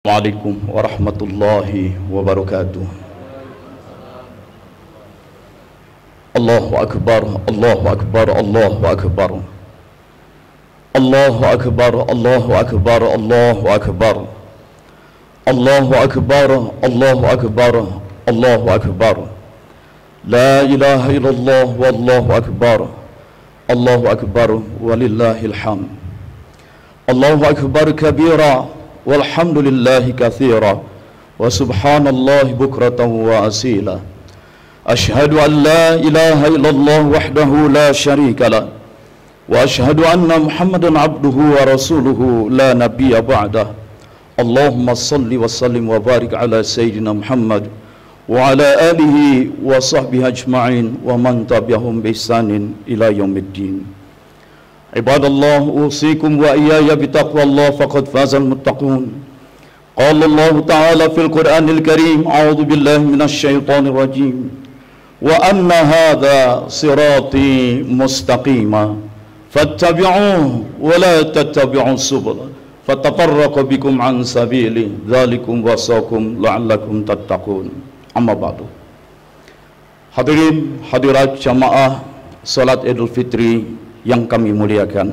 Assalamualaikum warahmatullahi wabarakatuh. Allahu akbar, Allahu akbar, Allahu akbar. Allahu akbar, Allahu akbar, Allahu akbar. Allahu akbar, Allahu akbar, Allahu akbar. La ilaha illallah wallahu akbar. Allahu akbar walillahil hamd. Allahu akbar kabira walhamdulillahi katsira wa subhanallahi bukratan wa asila. Ashhadu an la ilaha illallah wahdahu la syarika lah wa ashhadu anna Muhammadan abduhu wa rasuluhu la nabiyya ba'dah. Allahumma salli wa sallim wa barik ala sayyidina Muhammad wa ala alihi wa sahbihi ajma'in wa man tabi'ahum bi ihsanin ila yaumiddin. Ibadallah, usikum wa iyaya bitaqwallah faqad fazal muttaqun. Qala Allah Ta'ala fil Qur'anil Karim, a'udzu billahi minasy syaithanir rajim. Wa anna hadza sirati mustaqima fattabi'uhu wa la tattabi'us subula fatafarraqu bikum an sabili dzalikum wasaqum la'allakum tattaqun. Amma ba'du. Hadirin hadirat jamaah salat Idul Fitri yang kami muliakan,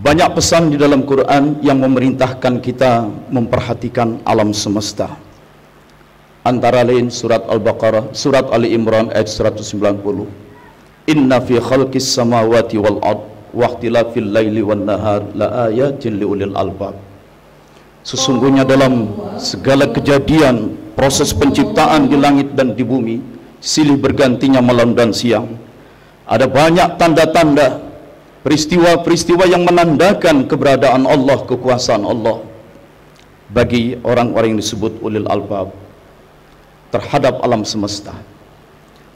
banyak pesan di dalam Quran yang memerintahkan kita memperhatikan alam semesta. Antara lain surat Al-Baqarah, surat Ali Imran ayat 190. Inna fi khalqis samawati wal ard wa ikhtilafil laili wan nahar la ayatin liulil albab. Sesungguhnya dalam segala kejadian proses penciptaan di langit dan di bumi, silih bergantinya malam dan siang, ada banyak tanda-tanda, peristiwa-peristiwa yang menandakan keberadaan Allah, kekuasaan Allah bagi orang-orang yang disebut ulil albab terhadap alam semesta,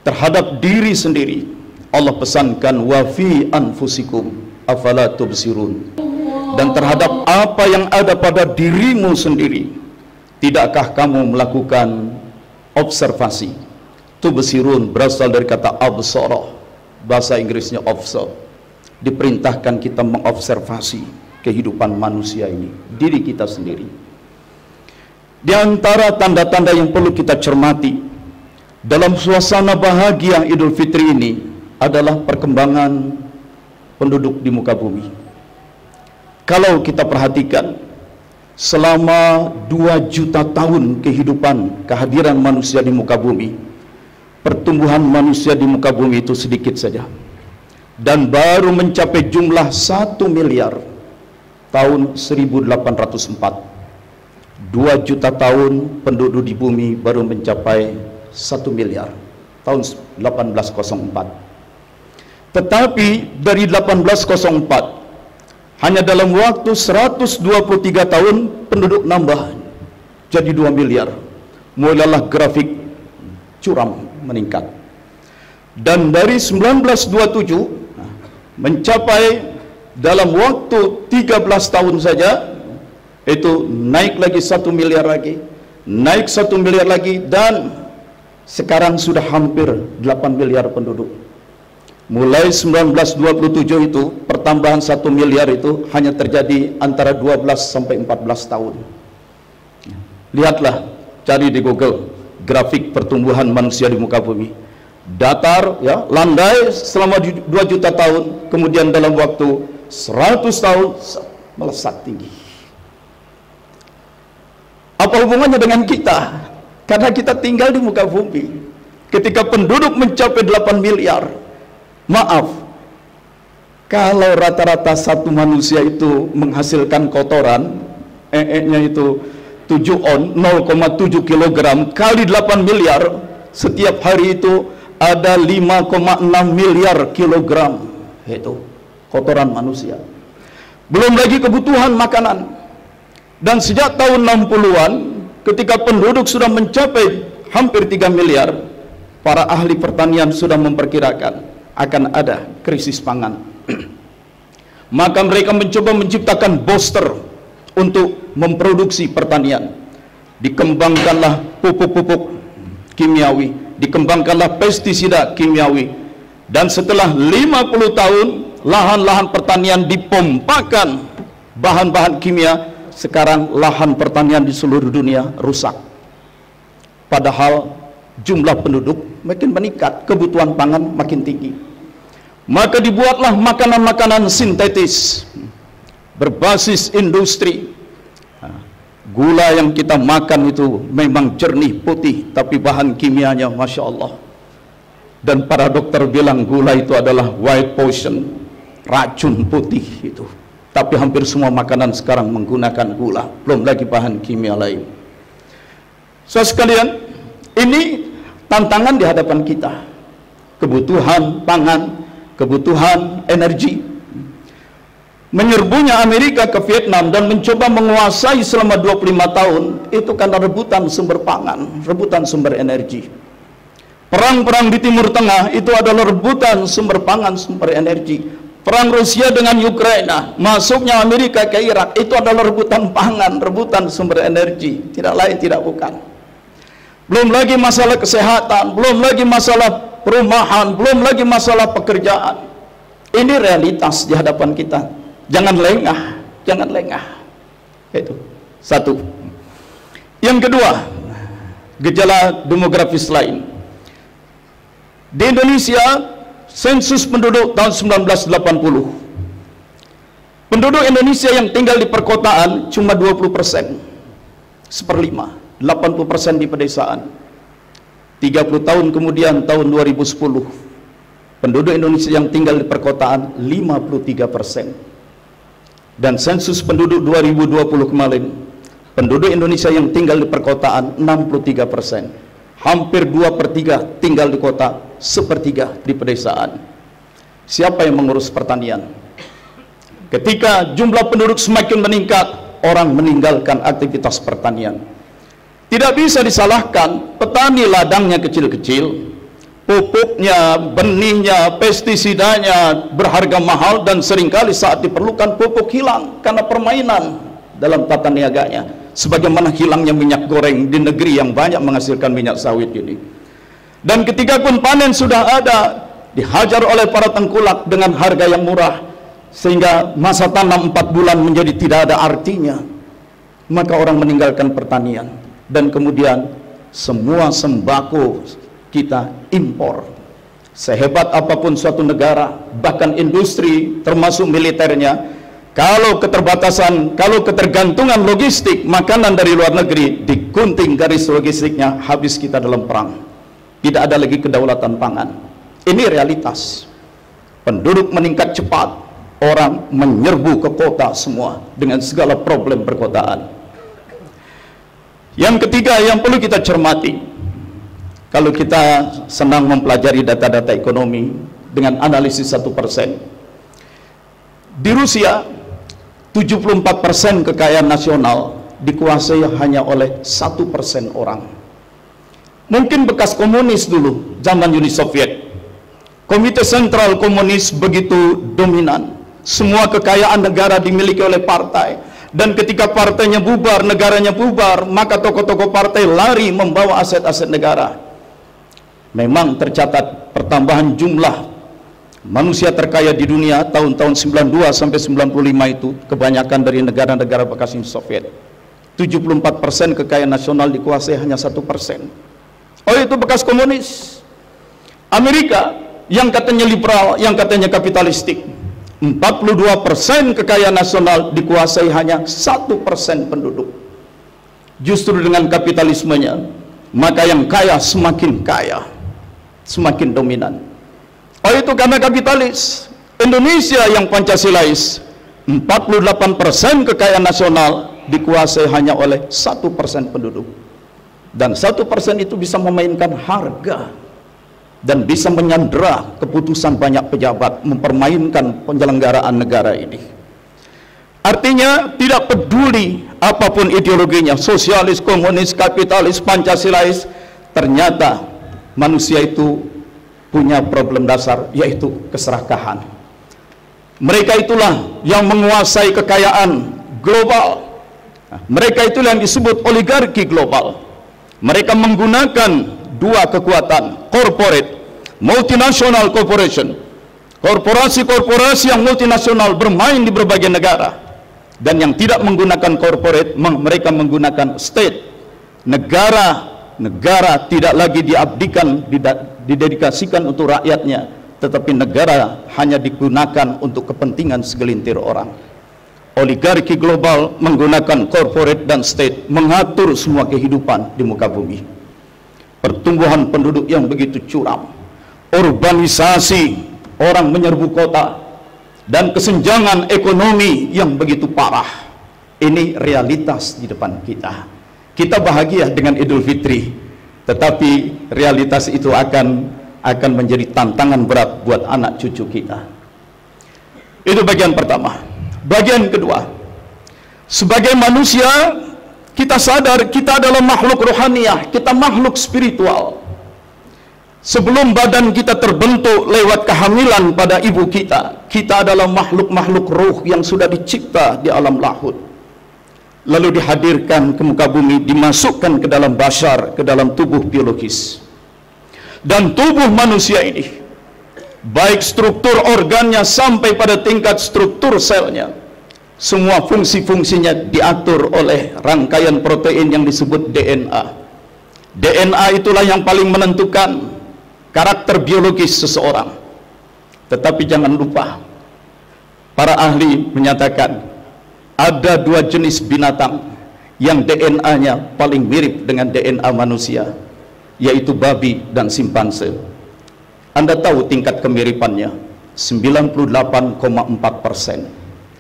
terhadap diri sendiri. Allah pesankan wa fi anfusikum afala tubsirun, dan terhadap apa yang ada pada dirimu sendiri, tidakkah kamu melakukan observasi? Tubsirun berasal dari kata absara, bahasa Inggrisnya observe. Diperintahkan kita mengobservasi kehidupan manusia ini, diri kita sendiri. Di antara tanda-tanda yang perlu kita cermati dalam suasana bahagia Idul Fitri ini adalah perkembangan penduduk di muka bumi. Kalau kita perhatikan, selama 2 juta tahun kehidupan kehadiran manusia di muka bumi, pertumbuhan manusia di muka bumi itu sedikit saja, dan baru mencapai jumlah 1 miliar tahun 1804. 2 juta tahun penduduk di bumi baru mencapai 1 miliar tahun 1804. Tetapi dari 1804, hanya dalam waktu 123 tahun penduduk nambah jadi 2 miliar. Mulailah grafik curam meningkat, dan dari 1927 mencapai dalam waktu 13 tahun saja itu naik lagi 1 miliar lagi, naik 1 miliar lagi, dan sekarang sudah hampir 8 miliar penduduk. Mulai 1927 itu pertambahan 1 miliar itu hanya terjadi antara 12 sampai 14 tahun. Lihatlah, cari di Google grafik pertumbuhan manusia di muka bumi. Datar, ya, landai selama 2 juta tahun, kemudian dalam waktu 100 tahun melesat tinggi. Apa hubungannya dengan kita? Karena kita tinggal di muka bumi. Ketika penduduk mencapai 8 miliar, maaf, kalau rata-rata satu manusia itu menghasilkan kotoran, nya itu 7 on, 0,7 kg kali 8 miliar, setiap hari itu ada 5,6 miliar kilogram itu kotoran manusia. Belum lagi kebutuhan makanan. Dan sejak tahun 60-an, ketika penduduk sudah mencapai hampir 3 miliar, para ahli pertanian sudah memperkirakan akan ada krisis pangan. Maka mereka mencoba menciptakan booster untuk memproduksi pertanian. Dikembangkanlah pupuk-pupuk kimiawi, dikembangkanlah pestisida kimiawi, dan setelah 50 tahun lahan-lahan pertanian dipompakan bahan-bahan kimia sekarang lahan pertanian di seluruh dunia rusak. Padahal jumlah penduduk makin meningkat, kebutuhan pangan makin tinggi. Maka dibuatlah makanan-makanan sintetis berbasis industri. Gula yang kita makan itu memang jernih putih, tapi bahan kimianya Masya Allah. Dan para dokter bilang gula itu adalah white poison, racun putih itu. Tapi hampir semua makanan sekarang menggunakan gula, belum lagi bahan kimia lain. So sekalian, ini tantangan di hadapan kita. Kebutuhan pangan, kebutuhan energi. Menyerbunya Amerika ke Vietnam dan mencoba menguasai selama 25 tahun, itu karena rebutan sumber pangan, rebutan sumber energi. Perang-perang di Timur Tengah itu adalah rebutan sumber pangan, sumber energi. Perang Rusia dengan Ukraina, masuknya Amerika ke Irak, itu adalah rebutan pangan, rebutan sumber energi, tidak lain tidak bukan. Belum lagi masalah kesehatan, belum lagi masalah perumahan, belum lagi masalah pekerjaan. Ini realitas di hadapan kita. Jangan lengah, jangan lengah. Itu satu. Yang kedua, gejala demografis lain. Di Indonesia, sensus penduduk tahun 1980, penduduk Indonesia yang tinggal di perkotaan cuma 20%, 1/5, 80% di pedesaan. 30 tahun kemudian, tahun 2010, penduduk Indonesia yang tinggal di perkotaan 53%. Dan sensus penduduk 2020 kemarin, penduduk Indonesia yang tinggal di perkotaan 63%. Hampir 2/3 tinggal di kota, 1/3 di pedesaan. Siapa yang mengurus pertanian? Ketika jumlah penduduk semakin meningkat, orang meninggalkan aktivitas pertanian. Tidak bisa disalahkan, petani ladangnya kecil-kecil, pupuknya, benihnya, pestisidanya berharga mahal, dan seringkali saat diperlukan pupuk hilang karena permainan dalam tata niaganya. Sebagaimana hilangnya minyak goreng di negeri yang banyak menghasilkan minyak sawit ini. Dan ketika pun panen sudah ada, dihajar oleh para tengkulak dengan harga yang murah, sehingga masa tanam 4 bulan menjadi tidak ada artinya. Maka orang meninggalkan pertanian, dan kemudian semua sembako kita impor. Sehebat apapun suatu negara, bahkan industri termasuk militernya, kalau keterbatasan, kalau ketergantungan logistik makanan dari luar negeri, digunting garis logistiknya, habis kita dalam perang. Tidak ada lagi kedaulatan pangan. Ini realitas. Penduduk meningkat cepat, orang menyerbu ke kota semua dengan segala problem perkotaan. Yang ketiga yang perlu kita cermati, kalau kita senang mempelajari data-data ekonomi dengan analisis 1%, di Rusia 74% kekayaan nasional dikuasai hanya oleh 1% orang. Mungkin bekas komunis dulu, zaman Uni Soviet, Komite Sentral Komunis begitu dominan. Semua kekayaan negara dimiliki oleh partai. Dan ketika partainya bubar, negaranya bubar, maka tokoh-tokoh partai lari membawa aset-aset negara. Memang tercatat pertambahan jumlah manusia terkaya di dunia tahun-tahun 92 sampai 95 itu kebanyakan dari negara-negara bekas Uni Soviet. 74% kekayaan nasional dikuasai hanya 1%. Oh, itu bekas komunis. Amerika yang katanya liberal, yang katanya kapitalistik, 42% kekayaan nasional dikuasai hanya 1% penduduk. Justru dengan kapitalismenya, maka yang kaya semakin kaya, semakin dominan. Oh, itu karena kapitalis. Indonesia yang Pancasilais, 48% kekayaan nasional dikuasai hanya oleh 1% penduduk. Dan 1% itu bisa memainkan harga dan bisa menyandera keputusan banyak pejabat, mempermainkan penyelenggaraan negara ini. Artinya tidak peduli apapun ideologinya, sosialis, komunis, kapitalis, Pancasilais, ternyata manusia itu punya problem dasar, yaitu keserakahan. Mereka itulah yang menguasai kekayaan global. Mereka itulah yang disebut oligarki global. Mereka menggunakan dua kekuatan, corporate, multinational corporation, korporasi-korporasi yang multinasional bermain di berbagai negara. Dan yang tidak menggunakan corporate, mereka menggunakan state. Negara tidak lagi diabdikan, didedikasikan untuk rakyatnya, tetapi negara hanya digunakan untuk kepentingan segelintir orang. Oligarki global menggunakan corporate dan state mengatur semua kehidupan di muka bumi. Pertumbuhan penduduk yang begitu curam, urbanisasi, orang menyerbu kota, dan kesenjangan ekonomi yang begitu parah. Ini realitas di depan kita. Kita bahagia dengan Idul Fitri, tetapi realitas itu akan menjadi tantangan berat buat anak cucu kita. Itu bagian pertama. Bagian kedua, sebagai manusia kita sadar kita adalah makhluk rohaniah, kita makhluk spiritual. Sebelum badan kita terbentuk lewat kehamilan pada ibu kita, kita adalah makhluk-makhluk ruh yang sudah dicipta di alam lahut, lalu dihadirkan ke muka bumi, dimasukkan ke dalam bashar, ke dalam tubuh biologis. Dan tubuh manusia ini, baik struktur organnya sampai pada tingkat struktur selnya, semua fungsi-fungsinya diatur oleh rangkaian protein yang disebut DNA. DNA itulah yang paling menentukan karakter biologis seseorang. Tetapi jangan lupa, para ahli menyatakan ada dua jenis binatang yang DNA-nya paling mirip dengan DNA manusia, yaitu babi dan simpanse. Anda tahu tingkat kemiripannya 98,4%.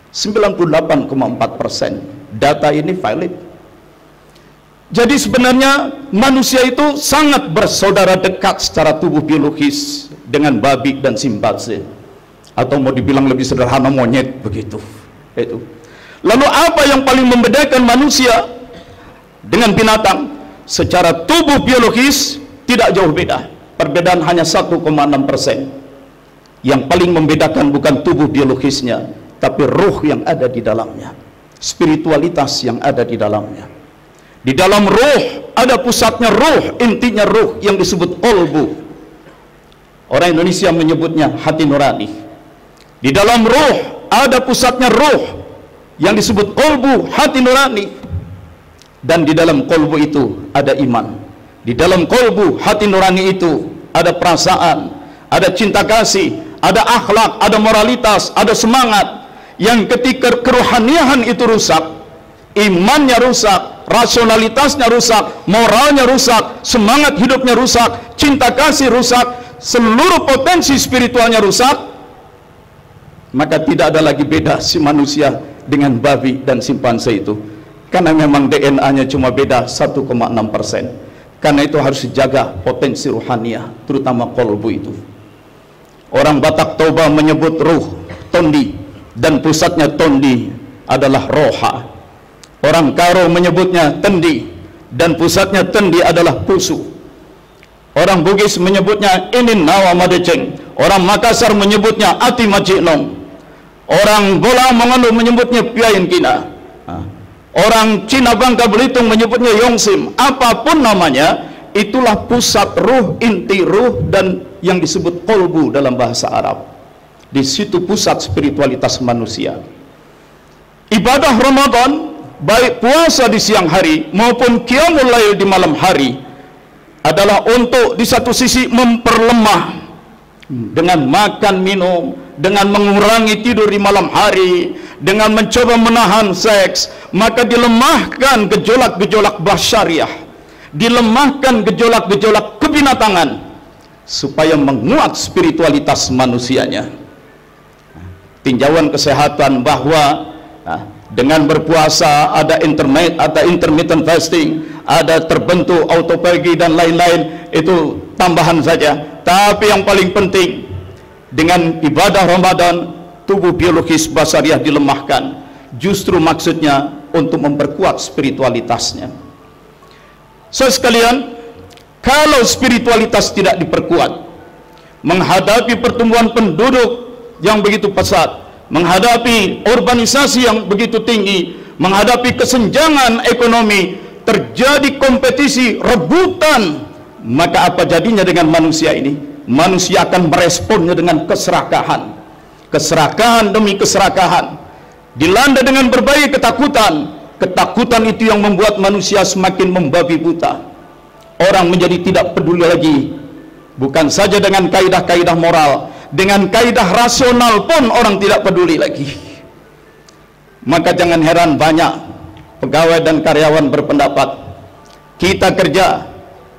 98,4%. Data ini valid. Jadi sebenarnya manusia itu sangat bersaudara dekat secara tubuh biologis dengan babi dan simpanse, atau mau dibilang lebih sederhana monyet begitu. Itu. Lalu apa yang paling membedakan manusia dengan binatang? Secara tubuh biologis tidak jauh beda. Perbedaan hanya 1,6%. Yang paling membedakan bukan tubuh biologisnya, tapi ruh yang ada di dalamnya, spiritualitas yang ada di dalamnya. Di dalam ruh ada pusatnya ruh, intinya ruh yang disebut qalbu. Orang Indonesia menyebutnya hati nurani. Di dalam ruh ada pusatnya ruh yang disebut qalbu, hati nurani. Dan di dalam qalbu itu ada iman. Di dalam qalbu, hati nurani itu ada perasaan, ada cinta kasih, ada akhlak, ada moralitas, ada semangat. Yang ketika kerohaniahan itu rusak, imannya rusak, rasionalitasnya rusak, moralnya rusak, semangat hidupnya rusak, cinta kasih rusak, seluruh potensi spiritualnya rusak, maka tidak ada lagi beda si manusia dengan babi dan simpanse itu. Karena memang DNA-nya cuma beda 1,6%. Karena itu harus dijaga potensi rohaniah, terutama qalbu itu. Orang Batak Toba menyebut ruh tondi, dan pusatnya tondi adalah roha. Orang Karo menyebutnya tendi, dan pusatnya tendi adalah pusu. Orang Bugis menyebutnya inin nawa madeceng. Orang Makassar menyebutnya ati macinong. Orang Bola Mengandung menyebutnya piain kina. Orang Cina Bangka Belitung menyebutnya Yongsim. Apapun namanya, itulah pusat ruh, inti ruh, dan yang disebut qalbu dalam bahasa Arab. Di situ pusat spiritualitas manusia. Ibadah Ramadan, baik puasa di siang hari maupun qiyamul lail di malam hari, adalah untuk di satu sisi memperlemah dengan makan minum, dengan mengurangi tidur di malam hari, dengan mencoba menahan seks, maka dilemahkan gejolak-gejolak basyariah, dilemahkan gejolak-gejolak kebinatangan, supaya menguat spiritualitas manusianya. Tinjauan kesehatan bahwa dengan berpuasa ada intermittent fasting, ada terbentuk autophagy dan lain-lain, itu tambahan saja. Tapi yang paling penting, dengan ibadah Ramadan, tubuh biologis basariah dilemahkan. Justru maksudnya untuk memperkuat spiritualitasnya. Saudara sekalian, kalau spiritualitas tidak diperkuat, menghadapi pertumbuhan penduduk yang begitu pesat, menghadapi urbanisasi yang begitu tinggi, menghadapi kesenjangan ekonomi, terjadi kompetisi, rebutan, maka apa jadinya dengan manusia ini? Manusia akan meresponnya dengan keserakahan. Keserakahan demi keserakahan. dilanda dengan berbagai ketakutan. Ketakutan itu yang membuat manusia semakin membabi buta. Orang menjadi tidak peduli lagi, bukan saja dengan kaidah-kaidah moral, dengan kaidah rasional pun orang tidak peduli lagi. Maka jangan heran banyak pegawai dan karyawan berpendapat, kita kerja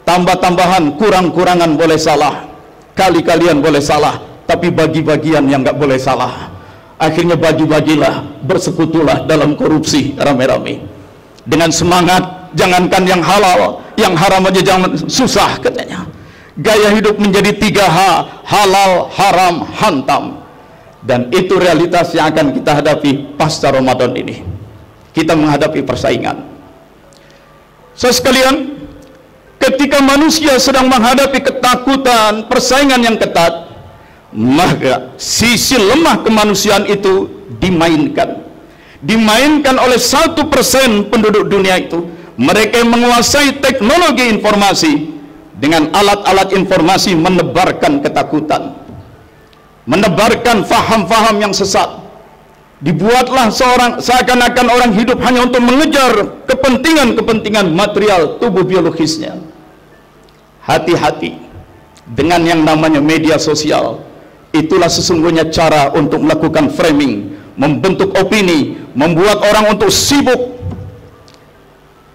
tambah-tambahan, kurang-kurangan boleh salah, kali-kalian boleh salah, tapi bagi-bagian yang nggak boleh salah. Akhirnya bagi-bagilah, bersekutulah dalam korupsi rame-rame dengan semangat jangankan yang halal, yang haram aja jangan, susah katanya. Gaya hidup menjadi 3H, halal, haram, hantam. Dan itu realitas yang akan kita hadapi pasca Ramadan ini. Kita menghadapi persaingan. Saudara sekalian, ketika manusia sedang menghadapi ketakutan, persaingan yang ketat, maka sisi lemah kemanusiaan itu dimainkan. Dimainkan oleh 1% penduduk dunia itu. Mereka yang menguasai teknologi informasi, dengan alat-alat informasi menebarkan ketakutan, menebarkan faham-faham yang sesat. Dibuatlah seakan-akan orang hidup hanya untuk mengejar kepentingan-kepentingan material tubuh biologisnya. Hati-hati dengan yang namanya media sosial. Itulah sesungguhnya cara untuk melakukan framing, membentuk opini, membuat orang untuk sibuk.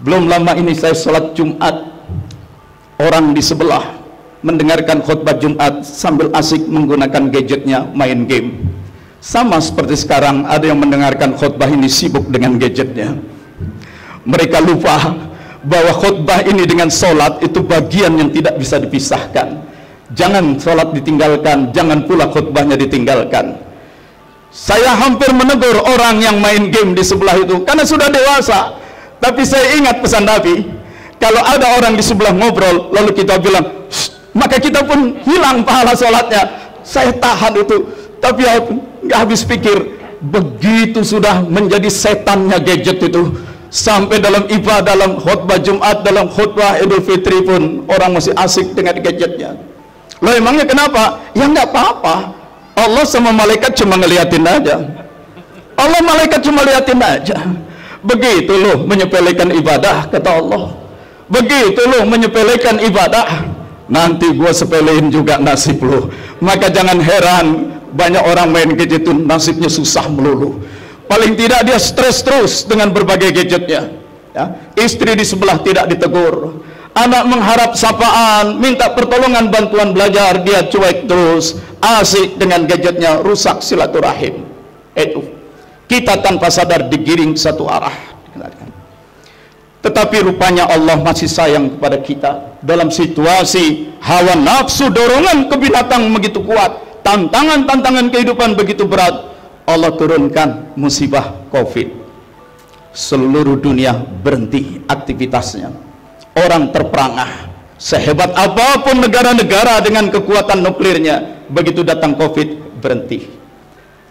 Belum lama ini saya sholat Jumat, orang di sebelah mendengarkan khutbah Jumat sambil asik menggunakan gadgetnya main game. Sama seperti sekarang ada yang mendengarkan khutbah ini sibuk dengan gadgetnya. Mereka lupa bahwa khutbah ini dengan sholat itu bagian yang tidak bisa dipisahkan. Jangan sholat ditinggalkan, jangan pula khutbahnya ditinggalkan. Saya hampir menegur orang yang main game di sebelah itu karena sudah dewasa. Tapi saya ingat pesan Nabi, kalau ada orang di sebelah ngobrol lalu kita bilang, maka kita pun hilang pahala sholatnya. Saya tahan itu, tapi nggak habis pikir. Begitu sudah menjadi setannya gadget itu, sampai dalam ibadah, dalam khutbah Jumat, dalam khutbah Idul Fitri pun orang masih asik dengan gadgetnya. Loh emangnya kenapa? Ya nggak apa-apa. Allah sama malaikat cuma ngeliatin aja. Allah malaikat cuma liatin aja. Begitu loh menyepelekan ibadah, kata Allah. Begitu loh menyepelekan ibadah, nanti gua sepelein juga nasib lo. Maka jangan heran banyak orang main gadget itu nasibnya susah melulu. Paling tidak dia stres terus dengan berbagai gadgetnya, ya. Istri di sebelah tidak ditegur, anak mengharap sapaan, minta pertolongan bantuan belajar, dia cuek terus, asik dengan gadgetnya, rusak silaturahim. Itu kita tanpa sadar digiring satu arah. Tetapi rupanya Allah masih sayang kepada kita. Dalam situasi hawa nafsu, dorongan ke binatang begitu kuat, tantangan-tantangan kehidupan begitu berat, Allah turunkan musibah COVID. Seluruh dunia berhenti aktivitasnya. Orang terperangah. Sehebat apapun negara-negara dengan kekuatan nuklirnya, begitu datang COVID berhenti.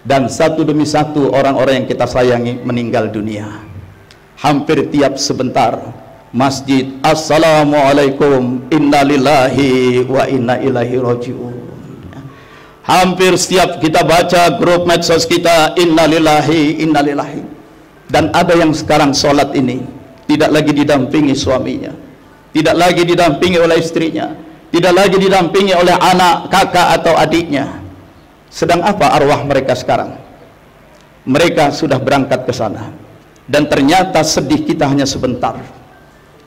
Dan satu demi satu orang-orang yang kita sayangi meninggal dunia. Hampir tiap sebentar masjid, assalamualaikum, innalillahi wa inna ilaihi rajiun. Hampir setiap kita baca grup medsos kita, innalillahi, innalillahi. Dan ada yang sekarang sholat ini tidak lagi didampingi suaminya, tidak lagi didampingi oleh istrinya, tidak lagi didampingi oleh anak, kakak atau adiknya. Sedang apa arwah mereka sekarang? Mereka sudah berangkat ke sana. Dan ternyata sedih kita hanya sebentar.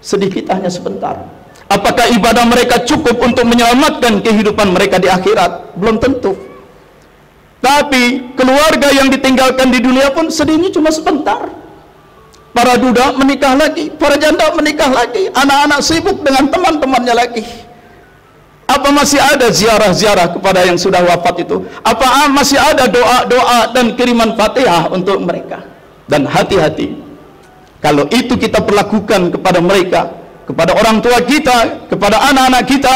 Sedih kita hanya sebentar. Apakah ibadah mereka cukup untuk menyelamatkan kehidupan mereka di akhirat? Belum tentu. Tapi keluarga yang ditinggalkan di dunia pun sedihnya cuma sebentar. Para duda menikah lagi, para janda menikah lagi, anak-anak sibuk dengan teman-temannya lagi. Apa masih ada ziarah-ziarah kepada yang sudah wafat itu? Apa masih ada doa-doa dan kiriman Fatihah untuk mereka? Dan hati-hati, kalau itu kita perlakukan kepada mereka, kepada orang tua kita, kepada anak-anak kita,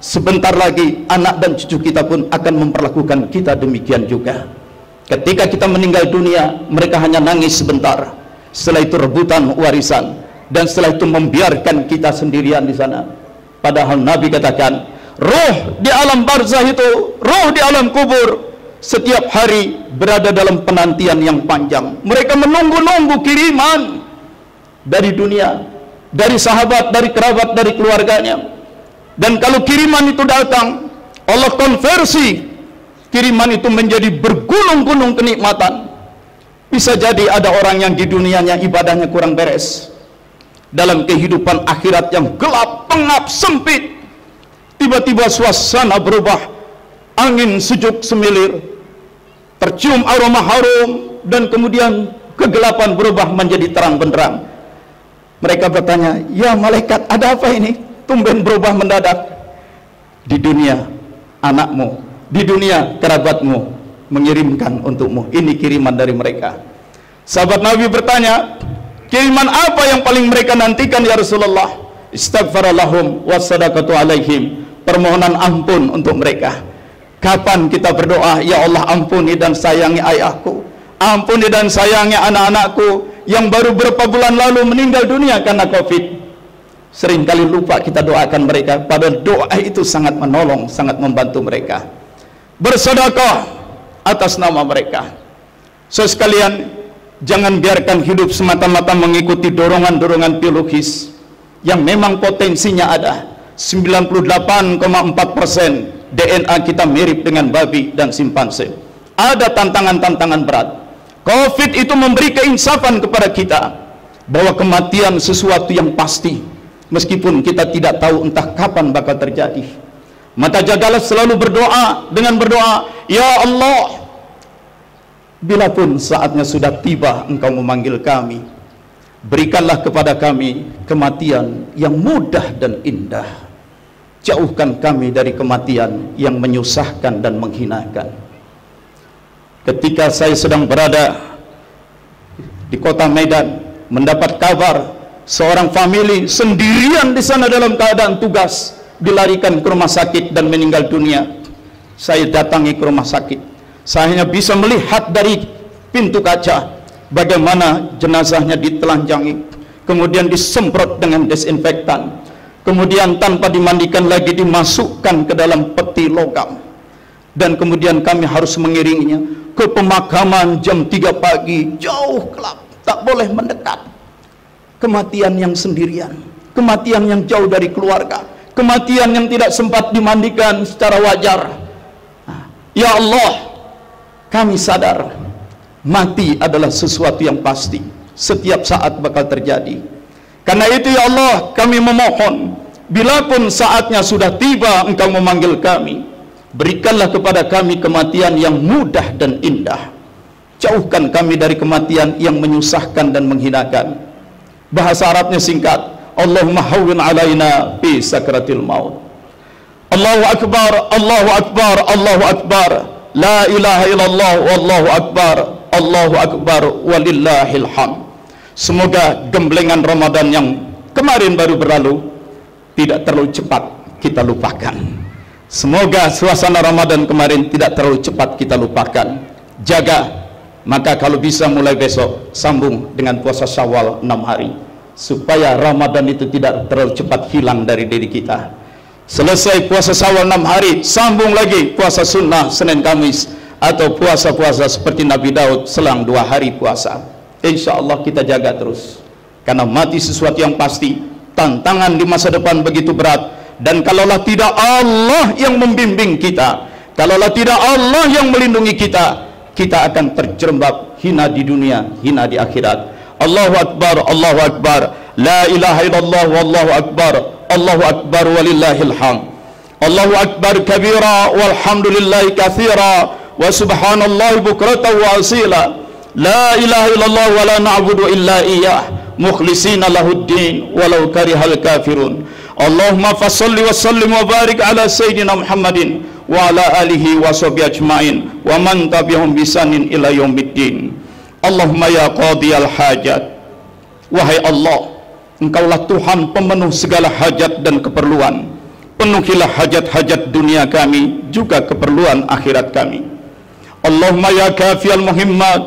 sebentar lagi anak dan cucu kita pun akan memperlakukan kita demikian juga. Ketika kita meninggal dunia, mereka hanya nangis sebentar, setelah itu rebutan warisan, dan setelah itu membiarkan kita sendirian di sana. Padahal Nabi katakan, roh di alam barzah itu, roh di alam kubur, setiap hari berada dalam penantian yang panjang. Mereka menunggu-nunggu kiriman dari dunia, dari sahabat, dari kerabat, dari keluarganya. Dan kalau kiriman itu datang, Allah konversi kiriman itu menjadi bergunung-gunung kenikmatan. Bisa jadi ada orang yang di dunianya ibadahnya kurang beres, dalam kehidupan akhirat yang gelap, pengap, sempit, tiba-tiba suasana berubah, angin sejuk semilir, tercium aroma harum, dan kemudian kegelapan berubah menjadi terang benderang. Mereka bertanya, ya malaikat, ada apa ini? Tumben berubah mendadak. Di dunia anakmu, di dunia kerabatmu mengirimkan untukmu. Ini kiriman dari mereka. Sahabat Nabi bertanya, kiriman apa yang paling mereka nantikan ya Rasulullah? Istighfarallahum wassadaqatu alaihim. Permohonan ampun untuk mereka. Kapan kita berdoa, ya Allah ampuni dan sayangi ayahku, ampuni dan sayangi anak-anakku yang baru beberapa bulan lalu meninggal dunia karena COVID. Seringkali lupa kita doakan mereka, padahal doa itu sangat menolong, sangat membantu mereka. Bersedekah atas nama mereka. So sekalian, jangan biarkan hidup semata-mata mengikuti dorongan-dorongan biologis yang memang potensinya ada. 98,4% DNA kita mirip dengan babi dan simpanse. Ada tantangan-tantangan berat. COVID itu memberi keinsafan kepada kita bahwa kematian sesuatu yang pasti, meskipun kita tidak tahu entah kapan bakal terjadi. Maka jagalah selalu berdoa dengan berdoa, ya Allah, bila pun saatnya sudah tiba Engkau memanggil kami, berikanlah kepada kami kematian yang mudah dan indah. Jauhkan kami dari kematian yang menyusahkan dan menghinakan. Ketika saya sedang berada di kota Medan, mendapat kabar seorang famili sendirian di sana dalam keadaan tugas, dilarikan ke rumah sakit dan meninggal dunia. Saya datangi ke rumah sakit. Saya hanya bisa melihat dari pintu kaca bagaimana jenazahnya ditelanjangi, kemudian disemprot dengan desinfektan, kemudian tanpa dimandikan lagi dimasukkan ke dalam peti logam, dan kemudian kami harus mengiringinya ke pemakaman jam 3 pagi, jauh gelap, tak boleh mendekat. Kematian yang sendirian, kematian yang jauh dari keluarga, kematian yang tidak sempat dimandikan secara wajar. Ya Allah, kami sadar mati adalah sesuatu yang pasti, setiap saat bakal terjadi. Karena itu ya Allah, kami memohon, bila pun saatnya sudah tiba Engkau memanggil kami, berikanlah kepada kami kematian yang mudah dan indah. Jauhkan kami dari kematian yang menyusahkan dan menghinakan. Bahasa Arabnya singkat, Allahumma hawwin alaina fi sakratil maut. Allahu akbar, Allahu akbar, Allahu akbar, la ilaha illallah, wallahu akbar, Allahu akbar, walillahil hamd. Semoga gemblengan Ramadan yang kemarin baru berlalu tidak terlalu cepat kita lupakan. Semoga suasana Ramadan kemarin tidak terlalu cepat kita lupakan. Jaga. Maka kalau bisa mulai besok sambung dengan puasa Syawal 6 hari, supaya Ramadan itu tidak terlalu cepat hilang dari diri kita. Selesai puasa Syawal 6 hari, sambung lagi puasa sunnah Senin Kamis, atau puasa-puasa seperti Nabi Daud selang 2 hari puasa. Insya Allah kita jaga terus, karena mati sesuatu yang pasti. Tantangan di masa depan begitu berat, dan kalaulah tidak Allah yang membimbing kita, kalaulah tidak Allah yang melindungi kita, kita akan terjerembab, hina di dunia, hina di akhirat. Allahu akbar, Allahu akbar, la ilaha illallah, wallahu akbar, Allahu akbar, walillahil hamd. Allahu akbar kabira, walhamdulillahi katsira, wa subhanallahi bukratan wa asila. La ilaha illallah wa la na'budu illa iyyah, mukhlisina lahuddin walau karihal kafirun. Allahumma fassalli wa sallim wa barik ala sayyidina Muhammadin wa ala alihi wa sahbihi ajma'in wa man tabi'ahum bisanin ila yaumiddin. Allahumma ya qadiyal hajat, wahai Allah, Engkaulah Tuhan pemenuh segala hajat dan keperluan. Penuhilah hajat-hajat dunia kami, juga keperluan akhirat kami. Allahumma ya kafiyal muhimmat,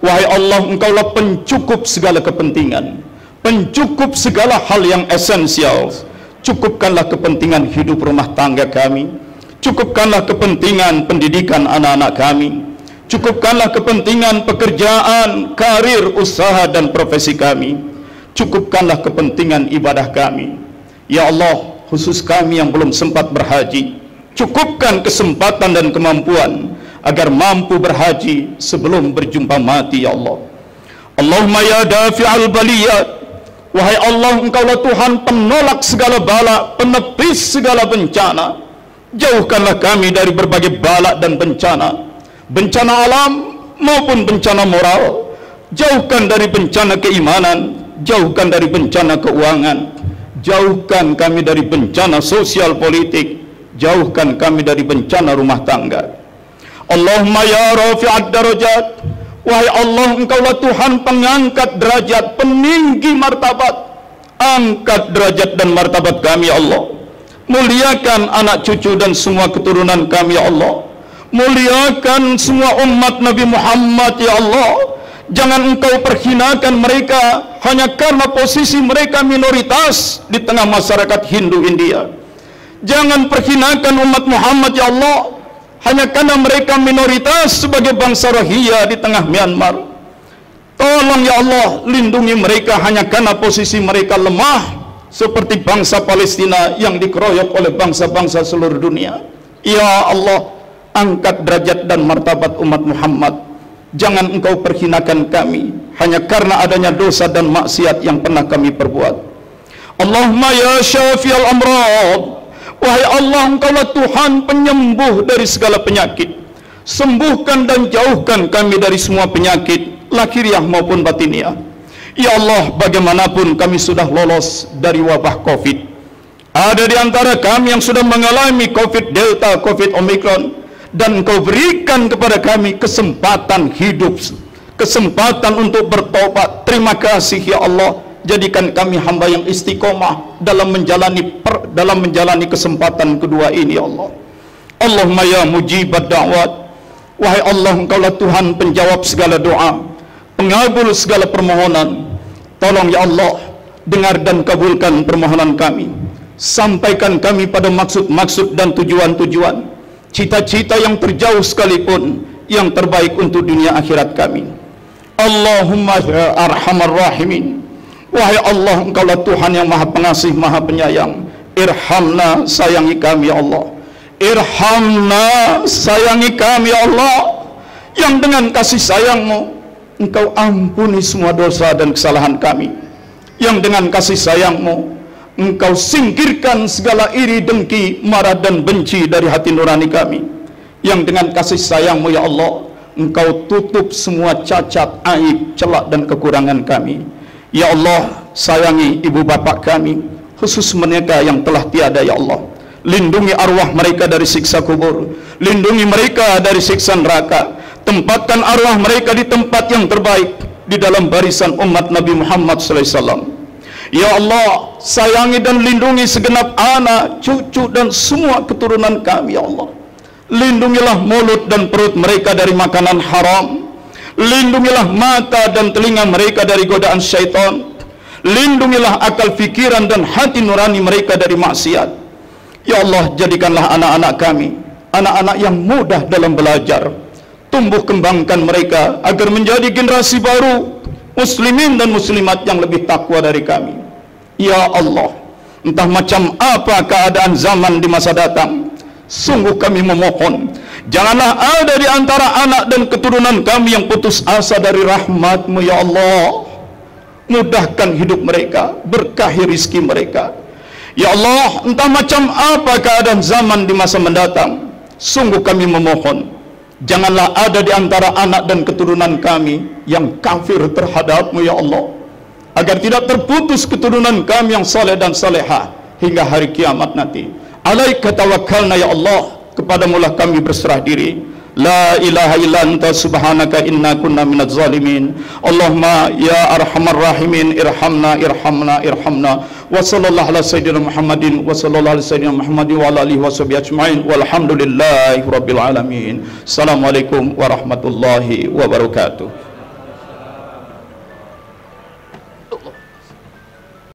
wahai Allah, Engkaulah pencukup segala kepentingan, pencukup segala hal yang esensial. Cukupkanlah kepentingan hidup rumah tangga kami, Cukupkanlah kepentingan pendidikan anak-anak kami. Cukupkanlah kepentingan pekerjaan, karir, usaha dan profesi kami. Cukupkanlah kepentingan ibadah kami. Ya Allah, khusus kami yang belum sempat berhaji, cukupkan kesempatan dan kemampuan agar mampu berhaji sebelum berjumpa mati, ya Allah. Allahumma ya dafi'al baliyat, wahai Allah, Engkaulah Tuhan penolak segala bala, penepis segala bencana. Jauhkanlah kami dari berbagai bala dan bencana, bencana alam maupun bencana moral. Jauhkan dari bencana keimanan, jauhkan dari bencana keuangan, jauhkan kami dari bencana sosial politik, jauhkan kami dari bencana rumah tangga. Allahumma ya rafi'ad darajat, wahai Allah, Engkaulah Tuhan pengangkat derajat, peninggi martabat. Angkat derajat dan martabat kami, ya Allah. Muliakan anak cucu dan semua keturunan kami, ya Allah. Muliakan semua umat Nabi Muhammad, ya Allah. Jangan Engkau perhinakan mereka hanya karena posisi mereka minoritas di tengah masyarakat Hindu India. Jangan perhinakan umat Muhammad, ya Allah, hanya karena mereka minoritas sebagai bangsa Rohingya di tengah Myanmar. Tolong ya Allah, lindungi mereka hanya karena posisi mereka lemah seperti bangsa Palestina yang dikeroyok oleh bangsa-bangsa seluruh dunia. Ya Allah, angkat derajat dan martabat umat Muhammad. Jangan Engkau perhinakan kami hanya karena adanya dosa dan maksiat yang pernah kami perbuat. Allahumma ya syafi'al amrad, wahai Allah, Engkaulah Tuhan penyembuh dari segala penyakit. Sembuhkan dan jauhkan kami dari semua penyakit, lahiriah maupun batiniah. Ya Allah, bagaimanapun kami sudah lolos dari wabah Covid. Ada di antara kami yang sudah mengalami Covid Delta, Covid Omicron, dan Engkau berikan kepada kami kesempatan hidup, kesempatan untuk bertobat. Terima kasih ya Allah. Jadikan kami hamba yang istiqomah dalam menjalani kesempatan kedua ini, ya Allah. Allahumma ya mujibat da'wat, wahai Allah, Engkaulah Tuhan penjawab segala doa, pengabul segala permohonan. Tolong ya Allah, dengar dan kabulkan permohonan kami. Sampaikan kami pada maksud-maksud dan tujuan-tujuan, cita-cita yang terjauh sekalipun, yang terbaik untuk dunia akhirat kami. Allahumma ya arhamar rahimin, wahai Allah, Engkaulah Tuhan yang maha pengasih, maha penyayang. Irhamna, sayangi kami ya Allah. Irhamna, sayangi kami ya Allah, yang dengan kasih sayang-Mu Engkau ampuni semua dosa dan kesalahan kami, yang dengan kasih sayang-Mu Engkau singkirkan segala iri, dengki, marah dan benci dari hati nurani kami, yang dengan kasih sayang-Mu ya Allah Engkau tutup semua cacat, aib, celak dan kekurangan kami. Ya Allah, sayangi ibu bapak kami, khusus mereka yang telah tiada ya Allah. Lindungi arwah mereka dari siksa kubur, lindungi mereka dari siksa neraka. Tempatkan arwah mereka di tempat yang terbaik, di dalam barisan umat Nabi Muhammad SAW. Ya Allah, sayangi dan lindungi segenap anak, cucu dan semua keturunan kami ya Allah. Lindungilah mulut dan perut mereka dari makanan haram. Lindungilah mata dan telinga mereka dari godaan syaitan. Lindungilah akal fikiran dan hati nurani mereka dari maksiat. Ya Allah, jadikanlah anak-anak kami anak-anak yang mudah dalam belajar. Tumbuh kembangkan mereka agar menjadi generasi baru muslimin dan muslimat yang lebih takwa dari kami. Ya Allah, entah macam apa keadaan zaman di masa datang, sungguh kami memohon, janganlah ada di antara anak dan keturunan kami yang putus asa dari rahmat-Mu ya Allah. Mudahkan hidup mereka, berkahi rizki mereka. Ya Allah, entah macam apa keadaan zaman di masa mendatang, sungguh kami memohon, janganlah ada di antara anak dan keturunan kami yang kafir terhadap-Mu ya Allah, agar tidak terputus keturunan kami yang saleh dan salehah hingga hari kiamat nanti. Alaika tawakkalna ya Allah, kepadamu lah kami berserah diri. La ilaha illa anta subhanaka inna kunna minaz zalimin. Allahumma ya arhamar rahimin, irhamna irhamna irhamna. Wa sallallahu ala sayyidina Muhammadin wa sallallahu ala sayyidina Muhammadin wa ala alihi wa sahbihi ajma'in. Walhamdulillahi rabbil alamin. Assalamualaikum warahmatullahi wabarakatuh.